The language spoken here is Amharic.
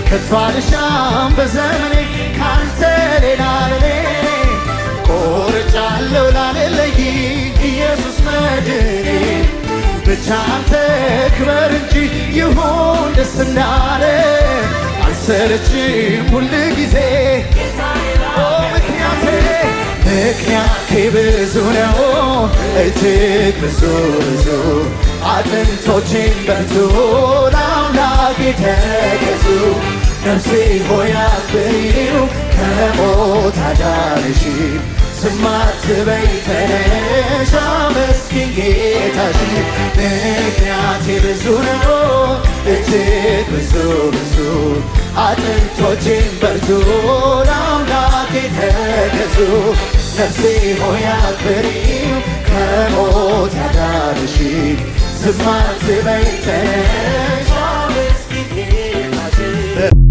ከቶ አልሻም በዘመኔ ካንተ ሌላ ለኔ ቆርጫለሁ ላለለይ ኢየሱስ መድኔ ብቻ አንተ ክበር እንጂ ይሁን ደስ እንዳለ አልሰለችም ሁል ጊዜ ምክንያቴ ብዙ ነው እጅግ ብዙ ብዙ አጥንቶቼን በርቱ ለአምላኬ ተገዙ ነፍሴ ሆይ አክብሪው ከሞት አዳንሽ ዝም አትበይ ተነሽ አመስግኝ ጌታሽን ምክንያቴ ብዙ ነው እጅግ ብዙ ብዙ አጥንቶቼን በርቱ ለአምላኬ ተገዙ ነፍሴ ሆይ አክብሪው ከሞት ያዳንሽ ዝም አትበይ ተነሽ አመስግኝ ጌታሽን